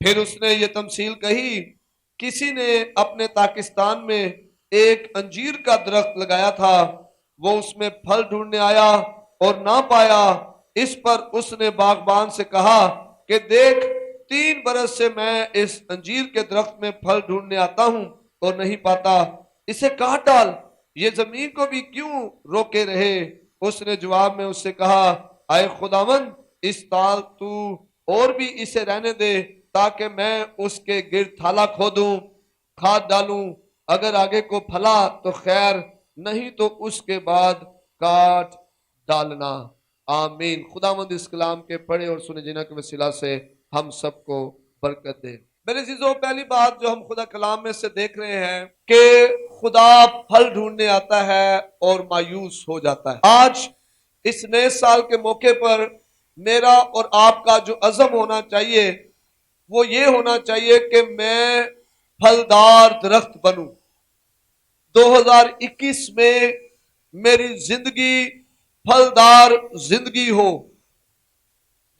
پھر اس نے یہ تمثیل کہی، کسی نے اپنے پاکستان میں ایک انجیر کا درخت لگایا تھا، وہ اس میں پھل ڈھونڈنے آیا اور نہ پایا۔ اس پر اس نے باغبان سے کہا کہ دیکھ، 3 برس سے میں اس انجیر کے درخت میں پھل ڈھونڈنے آتا ہوں اور نہیں پاتا، اسے کاٹ ڈال، یہ زمین کو بھی کیوں روکے رہے؟ اس نے جواب میں اس سے کہا، اے خداوند، اس سال تو اور بھی اسے رہنے دے تاکہ میں اس کے گرد تھالا کھودوں، کھاد ڈالوں، اگر آگے کو پھلا تو خیر، نہیں تو اس کے بعد کاٹ ڈالنا۔ آمین۔ خداوند اس کلام کے پڑھے اور سنے جنہ کے وسیلہ سے ہم سب کو برکت دے۔ میرے عزیزو، پہلی بات جو ہم خدا کلام میں سے دیکھ رہے ہیں کہ خدا پھل ڈھونڈنے آتا ہے اور مایوس ہو جاتا ہے۔ آج اس نئے سال کے موقع پر میرا اور آپ کا جو عزم ہونا چاہیے وہ یہ ہونا چاہیے کہ میں پھلدار درخت بنوں۔ 2021 میں میری زندگی پھلدار زندگی ہو۔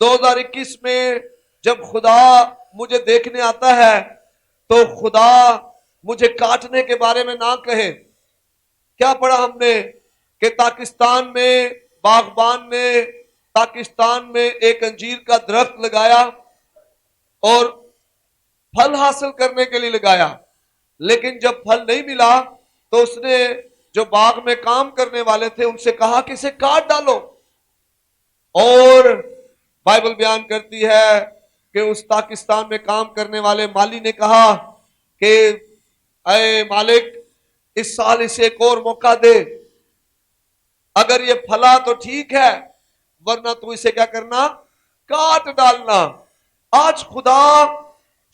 2021 میں جب خدا مجھے دیکھنے آتا ہے تو خدا مجھے کاٹنے کے بارے میں نہ کہے۔ کیا پڑھا ہم نے کہ پاکستان میں باغبان نے پاکستان میں ایک انجیر کا درخت لگایا اور پھل حاصل کرنے کے لیے لگایا، لیکن جب پھل نہیں ملا تو اس نے جو باغ میں کام کرنے والے تھے ان سے کہا کہ اسے کاٹ ڈالو، اور بائبل بیان کرتی ہے کہ اس پاکستان میں کام کرنے والے مالی نے کہا کہ اے مالک، اس سال اسے ایک اور موقع دے، اگر یہ پھلا تو ٹھیک ہے ورنہ تو اسے کیا کرنا؟ کاٹ ڈالنا۔ آج خدا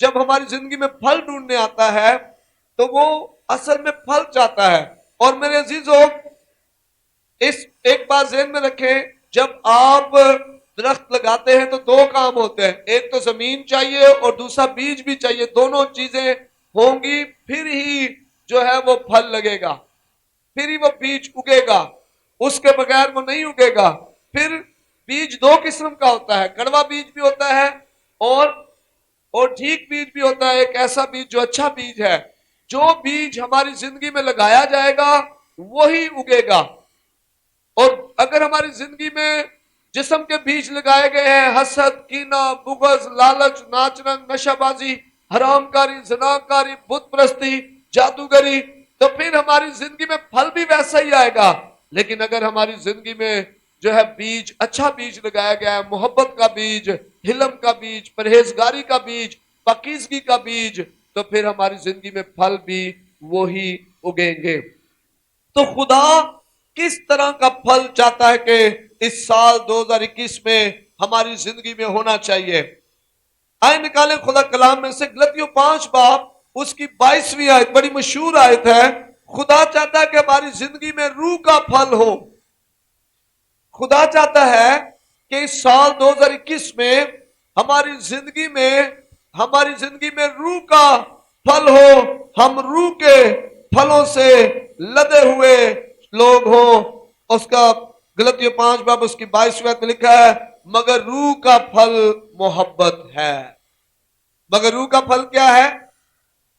جب ہماری زندگی میں پھل ڈھونڈنے آتا ہے تو وہ اصل میں پھل چاہتا ہے۔ اور میرے عزیزو، اس ایک بات ذہن میں رکھیں، جب آپ درخت لگاتے ہیں تو 2 کام ہوتے ہیں، ایک تو زمین چاہیے اور دوسرا بیج بھی چاہیے۔ دونوں چیزیں ہوں گی پھر ہی جو ہے وہ پھل لگے گا، پھر ہی وہ بیج اگے گا، اس کے بغیر وہ نہیں اگے گا۔ پھر بیج 2 قسم کا ہوتا ہے، کڑوا بیج بھی ہوتا ہے اور ٹھیک بیج بھی ہوتا ہے، ایک ایسا بیج جو اچھا بیج ہے۔ جو بیج ہماری زندگی میں لگایا جائے گا وہی اگے گا، اور اگر ہماری زندگی میں جسم کے بیج لگائے گئے ہیں، حسد، کینہ، بغض، لالچ، ناچ رنگ، نشہ بازی، حرام کاری، زنا کاری، بت پرستی، جادوگری، تو پھر ہماری زندگی میں پھل بھی ویسا ہی آئے گا۔ لیکن اگر ہماری زندگی میں جو ہے بیج، اچھا بیج لگایا گیا ہے، محبت کا بیج، حلم کا بیج، پرہیزگاری کا بیج، پاکیزگی کا بیج، تو پھر ہماری زندگی میں پھل بھی وہی اگیں گے۔ تو خدا کس طرح کا پھل چاہتا ہے کہ اس سال 2021 میں ہماری زندگی میں ہونا چاہیے؟ آئے نکالیں خدا کلام میں سے غلطیوں 5 باب اس کی 22ویں آیت، بڑی مشہور آیت ہے۔ خدا چاہتا ہے کہ ہماری زندگی میں روح کا پھل ہو۔ خدا چاہتا ہے کہ اس سال 2021 میں ہماری زندگی میں روح کا پھل ہو، ہم روح کے پھلوں سے لدے ہوئے لوگ ہوں۔ اس کا غلطیوں 5 باب اس کی 22ویں آیت میں لکھا ہے، مگر روح کا پھل محبت ہے۔ مگر روح کا پھل کیا ہے؟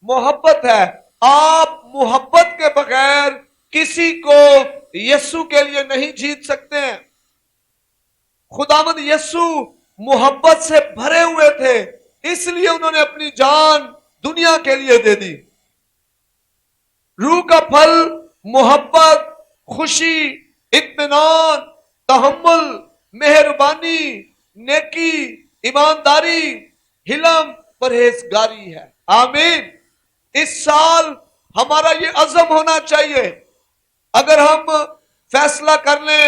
محبت ہے۔ آپ محبت کے بغیر کسی کو یسوع کے لیے نہیں جیت سکتے ہیں۔ خداوند یسوع محبت سے بھرے ہوئے تھے، اس لیے انہوں نے اپنی جان دنیا کے لیے دے دی۔ روح کا پھل محبت، خوشی، اطمینان، تحمل، مہربانی، نیکی، ایمانداری، حلم، پرہیزگاری ہے۔ آمین۔ اس سال ہمارا یہ عزم ہونا چاہیے، اگر ہم فیصلہ کر لیں،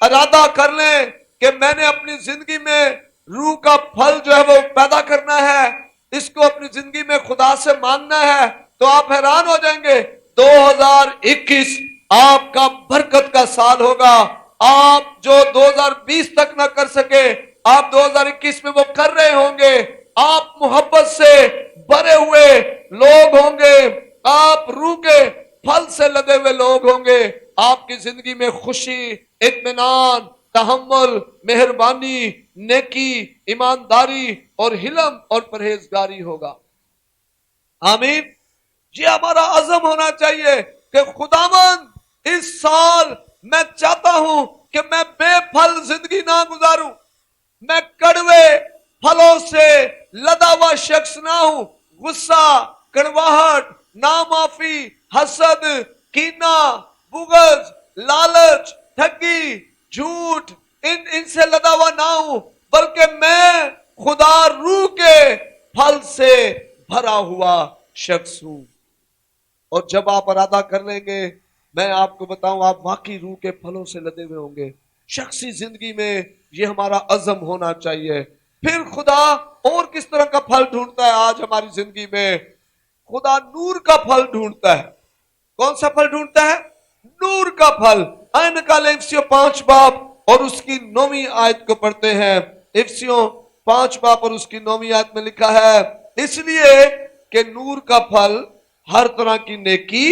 ارادہ کر لیں کہ میں نے اپنی زندگی میں روح کا پھل جو ہے وہ پیدا کرنا ہے، اس کو اپنی زندگی میں خدا سے مانگنا ہے، تو آپ حیران ہو جائیں گے 2021 آپ کا برکت کا سال ہوگا۔ آپ جو 2020 تک نہ کر سکے، آپ 2021 میں وہ کر رہے ہوں گے۔ آپ محبت سے بھرے ہوئے لوگ ہوں گے، آپ روح کے پھل سے لدے ہوئے لوگ ہوں گے۔ آپ کی زندگی میں خوشی، اطمینان، تحمل، مہربانی، نیکی، ایمانداری، اور حلم اور پرہیزگاری ہوگا. آمین. یہ ہمارا عزم ہونا چاہیے کہ خداوند اس سال میں چاہتا ہوں کہ میں بے پھل زندگی نہ گزاروں, میں کڑوے پھلوں سے لدا ہوا شخص نہ ہوں. غصہ, کڑواہٹ, نامعافی, حسد, کینہ, بغض, لالچ, ٹھگی, جھوٹ, ان سے لدا ہوا نہ ہوں, بلکہ میں خدا روح کے پھل سے بھرا ہوا شخص ہوں. اور جب آپ ارادہ کر لیں گے, میں آپ کو بتاؤں, آپ واقعی روح کے پھلوں سے لدے ہوئے ہوں گے. شخصی زندگی میں یہ ہمارا عزم ہونا چاہیے. پھر خدا اور کس طرح کا پھل ڈھونڈتا ہے آج ہماری زندگی میں؟ خدا نور کا پھل ڈھونڈتا ہے. کون سا پھل ڈھونڈتا ہے؟ نور کا پھل. آئے نکالے افسیوں 5 باب اور اس کی 9ویں آیت کو پڑھتے ہیں. افسیوں 5 باب اور اس کی 9ویں آیت میں لکھا ہے, اس لیے کہ نور کا پھل ہر طرح کی نیکی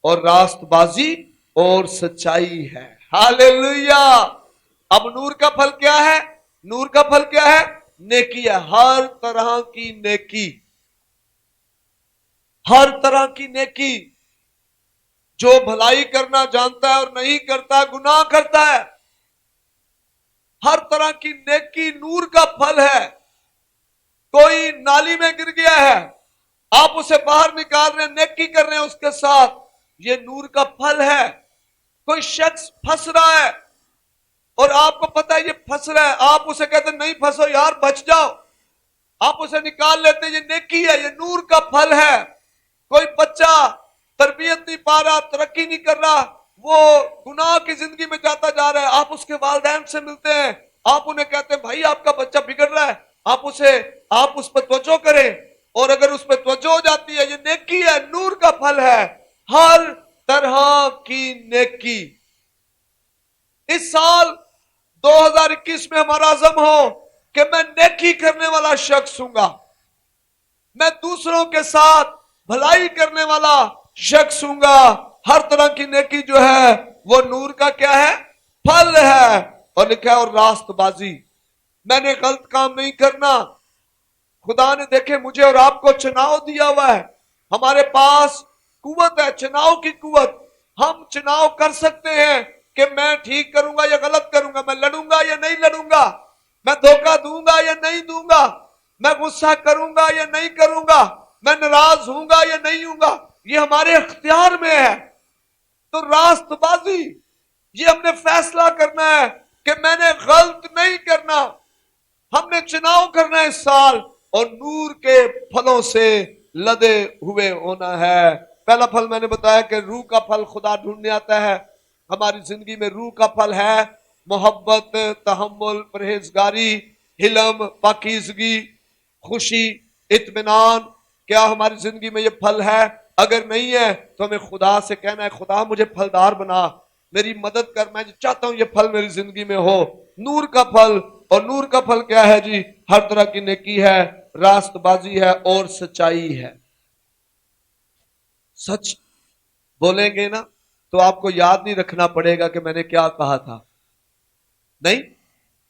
اور راست بازی اور سچائی ہے. ہاللیلویا. اب نور کا پھل کیا ہے؟ نور کا پھل کیا ہے؟ نیکی ہے. ہر طرح کی نیکی, ہر طرح کی نیکی. جو بھلائی کرنا جانتا ہے اور نہیں کرتا گناہ کرتا ہے. ہر طرح کی نیکی نور کا پھل ہے. کوئی نالی میں گر گیا ہے, آپ اسے باہر نکال رہے ہیں, نیکی کر رہے ہیں اس کے ساتھ, یہ نور کا پھل ہے. کوئی شخص پھنس رہا ہے اور آپ کو پتا ہے یہ پھنس رہا ہے, آپ اسے کہتے ہیں نہیں پھنسو یار, بچ جاؤ, آپ اسے نکال لیتے ہیں, یہ نیکی ہے, یہ نور کا پھل ہے. کوئی بچہ تربیت نہیں پا رہا, ترقی نہیں کر رہا, وہ گناہ کی زندگی میں جاتا جا رہا ہے, آپ اس کے والدین سے ملتے ہیں, آپ انہیں کہتے ہیں بھائی آپ کا بچہ بگڑ رہا ہے, آپ اس پر توجہ کریں, اور اگر اس پہ توجہ ہو جاتی ہے, یہ نیکی ہے, نور کا پھل ہے. ہر طرح کی نیکی. اس سال 2021 میں ہمارا عزم ہو کہ میں نیکی کرنے والا شخص ہوں گا, میں دوسروں کے ساتھ بھلائی کرنے والا شخص ہوں گا. ہر طرح کی نیکی جو ہے وہ نور کا کیا ہے؟ پھل ہے. اور لکھا ہے اور راست بازی, میں نے غلط کام نہیں کرنا. خدا نے دیکھے مجھے اور آپ کو چناؤ دیا ہوا ہے, ہمارے پاس قوت ہے, چناؤ کی قوت. ہم چناؤ کر سکتے ہیں کہ میں ٹھیک کروں گا یا غلط کروں گا, میں لڑوں گا یا نہیں لڑوں گا, میں دھوکہ دوں گا یا نہیں دوں گا, میں غصہ کروں گا یا نہیں کروں گا, میں ناراض ہوں گا یا نہیں ہوں گا. یہ ہمارے اختیار میں ہے. تو راست بازی, یہ ہم نے فیصلہ کرنا ہے کہ میں نے غلط نہیں کرنا. ہم نے چناؤ کرنا ہے اس سال, اور نور کے پھلوں سے لدے ہوئے ہونا ہے. پہلا پھل میں نے بتایا کہ روح کا پھل خدا ڈھونڈنے آتا ہے. ہماری زندگی میں روح کا پھل ہے محبت, تحمل, پرہیزگاری, حلم, پاکیزگی, خوشی, اطمینان. کیا ہماری زندگی میں یہ پھل ہے؟ اگر نہیں ہے تو ہمیں خدا سے کہنا ہے خدا مجھے پھلدار بنا, میری مدد کر, میں چاہتا ہوں یہ پھل میری زندگی میں ہو. نور کا پھل. اور نور کا پھل کیا ہے جی؟ ہر طرح کی نیکی ہے, راست بازی ہے اور سچائی ہے. سچ بولیں گے نا تو آپ کو یاد نہیں رکھنا پڑے گا کہ میں نے کیا کہا تھا, نہیں,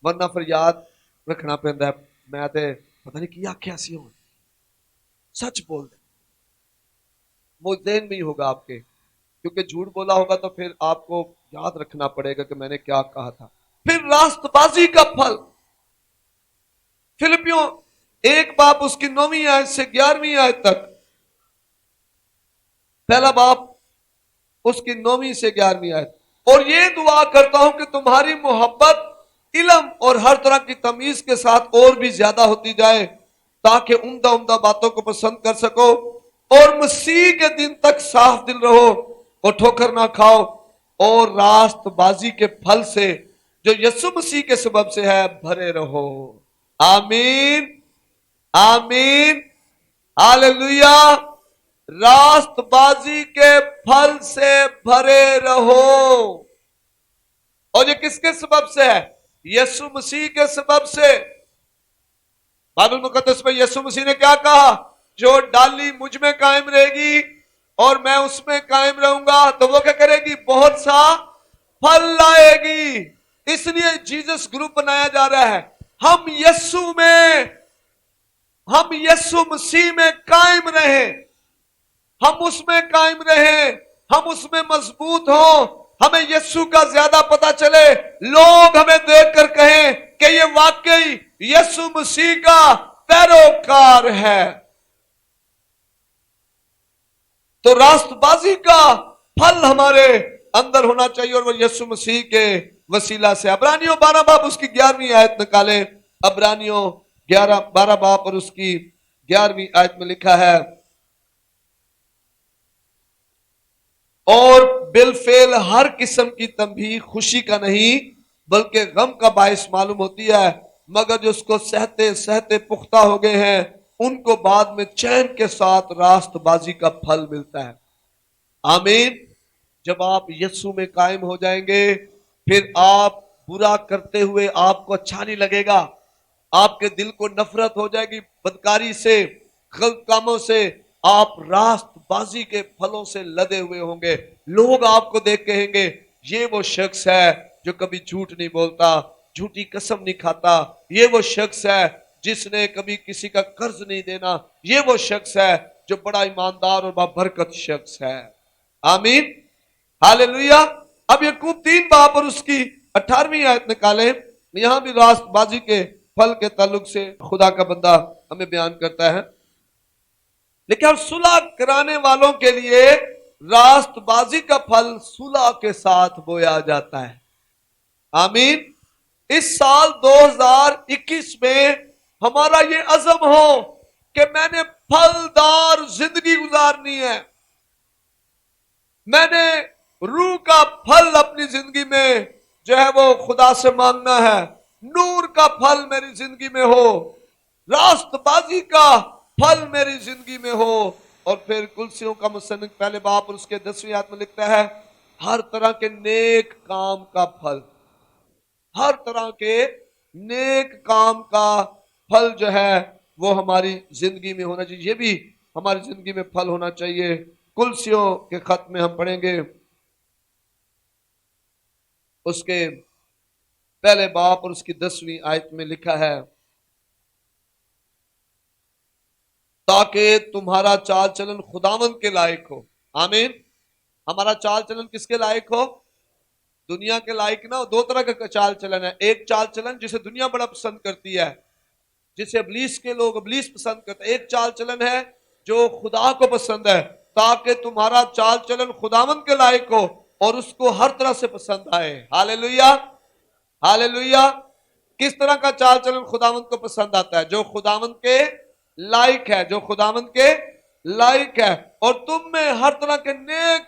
ورنہ پھر یاد رکھنا پڑتا ہے, میں تے پتہ نہیں کیا کیسی ہوں. سچ بول دیں, وہ ذہن میں ہی ہوگا آپ کے, کیونکہ جھوٹ بولا ہوگا تو پھر آپ کو یاد رکھنا پڑے گا کہ میں نے کیا کہا تھا. پھر راست بازی کا پھل. فلپیوں 1 باب اس کی 9ویں آیت سے 11ویں آیت تک, پہلا باب اس کی 9ویں سے 11ویں آیت. اور یہ دعا کرتا ہوں کہ تمہاری محبت علم اور ہر طرح کی تمیز کے ساتھ اور بھی زیادہ ہوتی جائے, تاکہ عمدہ عمدہ باتوں کو پسند کر سکو, اور مسیح کے دن تک صاف دل رہو اور ٹھوکر نہ کھاؤ, اور راست بازی کے پھل سے جو یسوع مسیح کے سبب سے ہے بھرے رہو. آمین, آمین, ہاللیلویا. راست بازی کے پھل سے بھرے رہو. اور یہ کس کے سبب سے ہے؟ یسوع مسیح کے سبب سے. بائبل مقدس میں یسوع مسیح نے کیا کہا؟ جو ڈالی مجھ میں قائم رہے گی اور میں اس میں قائم رہوں گا تو وہ کیا کرے گی؟ بہت سا پھل لائے گی. اس لیے جیزس گروپ بنایا جا رہا ہے. ہم یسوع میں हम यीशु मसीह में कायम रहें, हम उसमें कायम रहें, हम उसमें मजबूत हों, हमें यीशु का ज्यादा पता चले, लोग हमें देखकर कहें कि ये वाकई यीशु मसीह का पैरोकार है। तो रास्तबाजी का फल हमारे अंदर होना चाहिए और वो यीशु मसीह के वसीला से। अब्रानियों 12 बाब उसकी 11वीं आयत निकाले। अब्रानियों 12 बाब और उसकी 11वीं आयत में लिखा है, और बिलफेल हर किस्म की तंबीह खुशी का नहीं बल्कि गम का बायस मालूम होती है, मगर जो उसको सहते सहते पुख्ता हो गए हैं उनको बाद में चैन के साथ रास्तबाजी का फल मिलता है। आमीन। जब आप यीशु में कायम हो जाएंगे, फिर आप बुरा करते हुए आपको अच्छा नहीं लगेगा, आपके दिल को नफरत हो जाएगी बदकारी से, गलत कामों से, आप रास्तबाजी के फलों से लदे हुए होंगे। लोग आपको देख कहेंगे ये वो शख्स है जो कभी झूठ नहीं बोलता, झूठी कसम नहीं खाता, ये वो शख्स है जिसने कभी किसी का कर्ज नहीं देना, ये वो शख्स है जो बड़ा ईमानदार और बाबरकत शख्स है। आमीन, हालेलुया। अब याकूब 3 बाब और उसकी 18वीं आयत निकाले। यहां भी रास्तबाजी के फल के ताल्लुक से खुदा का बंदा हमें बयान करता है। लेकिन सुलह कराने वालों के लिए रास्तबाजी का फल सुलह के साथ बोया जाता है। आमीन। इस साल 2021 में हमारा ये अज़म हो कि मैंने फलदार जिंदगी गुजारनी है, मैंने रूह का फल अपनी जिंदगी में जो है वो खुदा से मांगना है, नूर का फल मेरी जिंदगी में हो, रास्तबाजी का फल मेरी जिंदगी में हो। और फिर कुलसियों का मुसन्निफ पहले बाब और उसके 10वीं आयत में लिखता है, हर तरह के नेक काम का फल, हर तरह के नेक काम का फल जो है वो हमारी जिंदगी में होना चाहिए। ये भी हमारी जिंदगी में फल होना चाहिए। कुलसियों के खत में हम पढ़ेंगे उसके पहले बाब और उसकी 10वीं आयत में लिखा है, ताकि तुम्हारा चाल चलन खुदावंद के लायक हो। आमीन। हमारा चाल चलन किसके लायक हो? दुनिया के लायक ना। 2 तरह का चाल चलन है। एक चाल चलन जिसे दुनिया बड़ा पसंद करती है, जिसे इब्लीस के लोग इब्लीस पसंद करते हैं। एक चाल चलन है जो खुदा को पसंद है, ताकि तुम्हारा चाल चलन खुदावंद के लायक हो और उसको हर तरह से पसंद आए। Hallelujah, hallelujah. किस तरह का चाल चलन खुदावंद को पसंद आता है? जो खुदावंद के लायक है, जो खुदावंद के लायक है, और तुम में हर तरह के नेक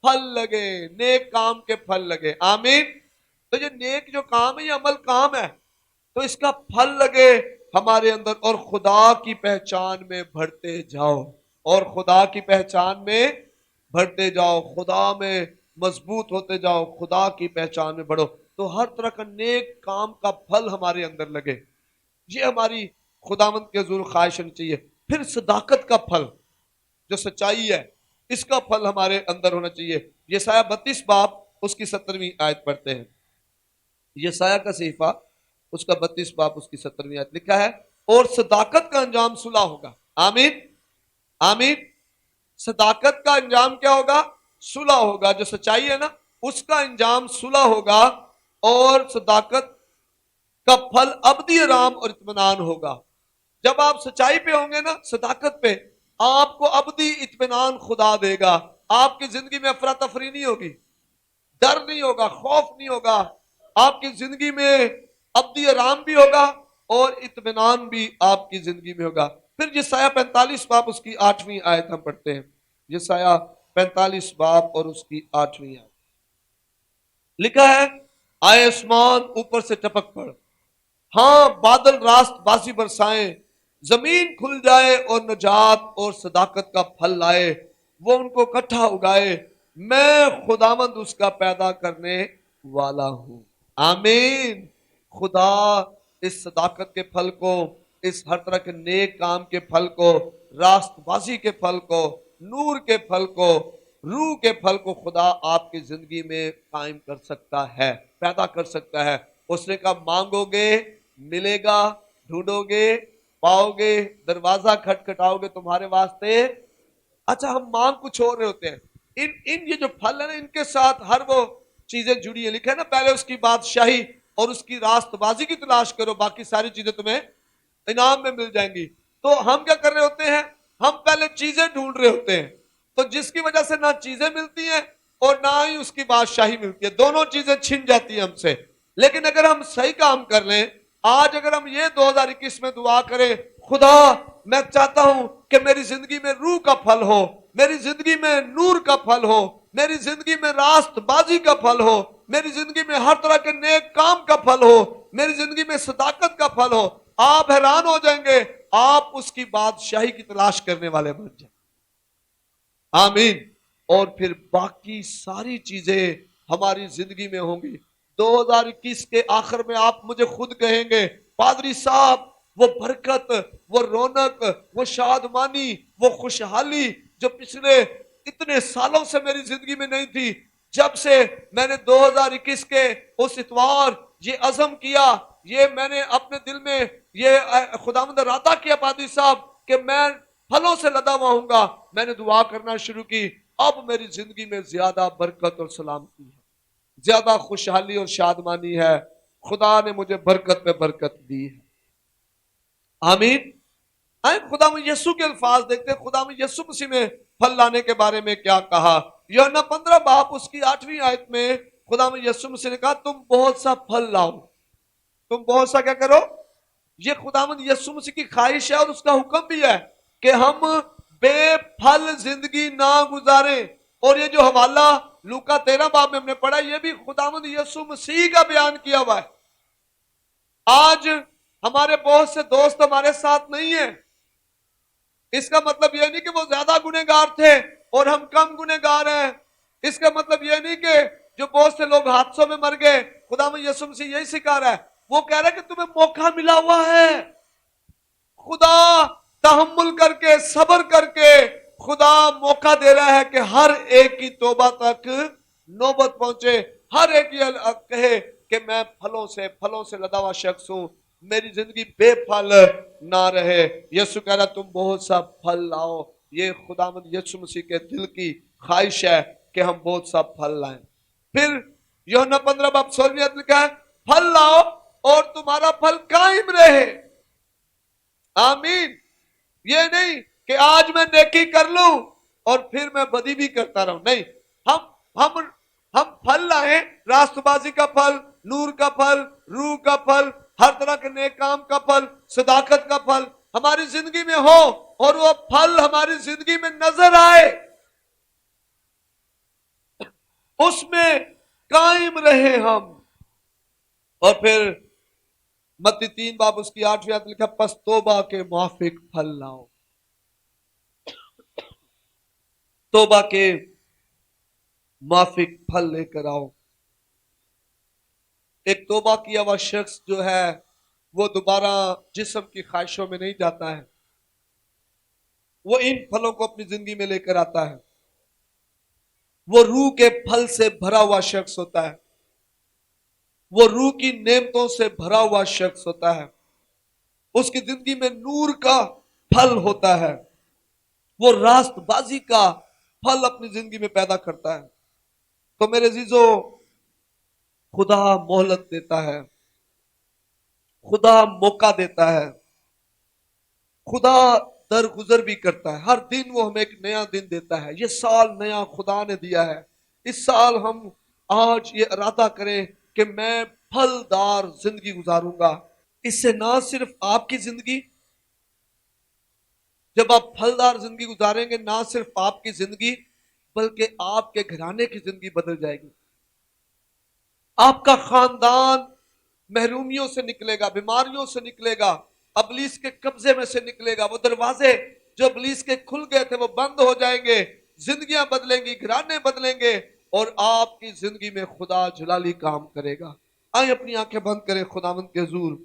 फल लगे, नेक काम के फल लगे। आमीन। तो ये नेक जो काम है ये अमल काम है, तो इसका फल लगे हमारे अंदर, और खुदा की पहचान में बढ़ते जाओ, और खुदा की पहचान में बढ़ते जाओ, खुदा में मजबूत होते जाओ, खुदा की पहचान में बढ़ो, तो हर तरह का नेक काम का फल हमारे अंदर लगे। ये हमारी खुदावंद के हुजूर ख्वाहिश होनी चाहिए। फिर सदाकत का फल, जो सच्चाई है, इसका फल हमारे अंदर होना चाहिए। यशायाह 32 बाब उसकी 17वीं आयत पढ़ते हैं। यशायाह का सहीफा उसका 32 बाब उसकी 17वीं आयत लिखा है, और सदाकत का अंजाम सुलह होगा। आमीन, आमीन। सदाकत का अंजाम क्या होगा? सुलह होगा। जो सच्चाई है ना उसका अंजाम सुलह होगा, और सदाकत का फल अब्दी आराम और इत्मीनान होगा। जब आप सच्चाई पे होंगे ना, सदाकत पे, आपको अब्दी इत्मीनान खुदा देगा। आपकी जिंदगी में अफरा तफरी नहीं होगी, डर नहीं होगा, खौफ नहीं होगा। आपकी जिंदगी में अब्दी आराम भी होगा और इत्मीनान भी आपकी जिंदगी में होगा। फिर यशायाह 45 बाब उसकी 8वीं आयत हम पढ़ते हैं। यशायाह 45 बाब और उसकी 8वीं आयत लिखा है, आए आसमान ऊपर से टपक पड़, हाँ बादल रास्तबाजी बरसाएं, जमीन खुल जाए और नजात और सदाकत का फल लाए, वो उनको इकट्ठा उगाए, मैं खुदावंद उसका पैदा करने वाला हूं। आमीन। खुदा इस सदाकत के फल को, इस हर तरह के नेक काम के फल को, रास्तबाजी के फल को, नूर के फल को, रूह के फल को खुदा आपकी जिंदगी में कायम कर सकता है, पैदा कर सकता है। उसने कहा मांगोगे मिलेगा, ढूंढोगे पाओगे, दरवाजा खटखटाओगे तुम्हारे वास्ते। अच्छा, हम मांग कुछ और रहे होते हैं। इन इन ये जो फल है ना, इनके साथ हर वो चीजें जुड़ी है। लिखा है ना, पहले उसकी बादशाही और उसकी रास्तबाजी की तलाश करो, बाकी सारी चीजें तुम्हें इनाम में मिल जाएंगी। तो हम क्या कर रहे होते हैं, हम पहले चीजें ढूंढ रहे होते हैं, तो जिसकी वजह से ना चीजें मिलती हैं और ना ही उसकी बादशाही मिलती है, दोनों चीजें छिन जाती हैं हमसे। लेकिन अगर हम सही काम कर लें, आज अगर हम ये 2021 में दुआ करें, खुदा मैं चाहता हूं कि मेरी जिंदगी में रूह का फल हो, मेरी जिंदगी में नूर का फल हो, मेरी जिंदगी में रास्तबाजी का फल हो, मेरी जिंदगी में हर तरह के नेक काम का फल हो, मेरी जिंदगी में सदाकत का फल हो, आप हैरान हो जाएंगे, आप उसकी बादशाही की तलाश करने वाले बन जाए। आमीन। और फिर बाकी सारी चीजें हमारी जिंदगी में होंगी। 2021 के आखिर में आप मुझे खुद कहेंगे, पादरी साहब, वो बरकत, वो रौनक, वो शादमानी, वो खुशहाली जो पिछले इतने सालों से मेरी जिंदगी में नहीं थी, जब से मैंने 2021 के उस इतवार ये अज़म किया, ये मैंने अपने दिल में ये खुदावंद इरादा किया पादरी साहब कि मैं फलों से लदा हुआ हूंगा, मैंने दुआ करना शुरू की, अब मेरी जिंदगी में ज्यादा बरकत और सलामती है, ज्यादा खुशहाली और शादमानी है। खुदा ने मुझे बरकत पे बरकत दी है। आमीन। आए खुदा में यीशु के अल्फाज देखते हैं, खुदा में यीशु मसीह में फल लाने के बारे में क्या कहा। यूहन्ना 15 बाब उसकी 8वीं आयत में खुदा में यीशु मसीह ने कहा, तुम बहुत सा फल लाओ। तुम बहुत सा क्या करो? ये खुदावंद यीशु मसीह की ख्वाहिश है और उसका हुक्म भी है कि हम बेफल जिंदगी ना गुजारें। और ये जो हवाला लूका 13 बाब में हमने पढ़ा, ये भी खुदावंद यीशु मसीह का बयान किया हुआ है। आज हमारे बहुत से दोस्त हमारे साथ नहीं है, इसका मतलब यह नहीं कि वो ज्यादा गुनहगार थे और हम कम गुनहगार हैं। इसका मतलब यह नहीं कि जो बहुत से लोग हादसों में मर गए, खुदावंद यीशु मसीह यही सिखा रहा है। वो कह रहा है कि तुम्हें मौका मिला हुआ है। खुदा तहम्मुल करके, सब्र करके खुदा मौका दे रहा है कि हर एक की तौबा तक नौबत पहुंचे, हर एक ये कहे कि मैं फलों से लदा हुआ शख्स हूं, मेरी जिंदगी बेफल ना रहे। यीशु कह रहा तुम बहुत सा फल लाओ। ये खुदावंद यीशु मसीह के दिल की ख्वाहिश है कि हम बहुत सा फल लाएं। फिर यूहन्ना 15 बाब 16वीं आयत लिखा है, फल लाओ और तुम्हारा फल कायम रहे। आमीन। ये नहीं कि आज मैं नेकी कर लूं और फिर मैं बदी भी करता रहूं, नहीं। हम फल लाए, रास्तबाजी का फल, नूर का फल, रूह का फल, हर तरह के नेक काम का फल, सदाकत का फल हमारी जिंदगी में हो और वो फल हमारी जिंदगी में नजर आए, उसमें कायम रहे हम। और फिर मत्ती 3 बाब उसकी 8वीं आयत लिखा, पस तौबा के मुआफिक फल लाओ। तौबा के मुआफिक फल लेकर आओ। एक तौबा किया हुआ शख्स जो है वो दोबारा जिस्म की ख्वाहिशों में नहीं जाता है, वो इन फलों को अपनी जिंदगी में लेकर आता है। वो रूह के फल से भरा हुआ शख्स होता है, वो रूह की नेमतों से भरा हुआ शख्स होता है, उसकी जिंदगी में नूर का फल होता है, वो रास्तबाजी का फल अपनी जिंदगी में पैदा करता है। तो मेरे अजीजों, खुदा मोहलत देता है, खुदा मौका देता है, खुदा दरगुजर भी करता है। हर दिन वो हमें एक नया दिन देता है। ये साल नया खुदा ने दिया है। इस साल हम आज ये इरादा करें कि मैं फलदार जिंदगी गुजारूंगा। इससे ना सिर्फ आपकी जिंदगी, जब आप फलदार जिंदगी गुजारेंगे, ना सिर्फ आपकी जिंदगी बल्कि आपके घराने की जिंदगी बदल जाएगी। आपका खानदान महरूमियों से निकलेगा, बीमारियों से निकलेगा, अबलीस के कब्जे में से निकलेगा। वो दरवाजे जो अबलीस के खुल गए थे वो बंद हो जाएंगे, जिंदगियां बदलेंगी, घराने बदलेंगे और आपकी जिंदगी में खुदा जलाली काम करेगा। आइए अपनी आंखें बंद करें खुदावंद के हुजूर।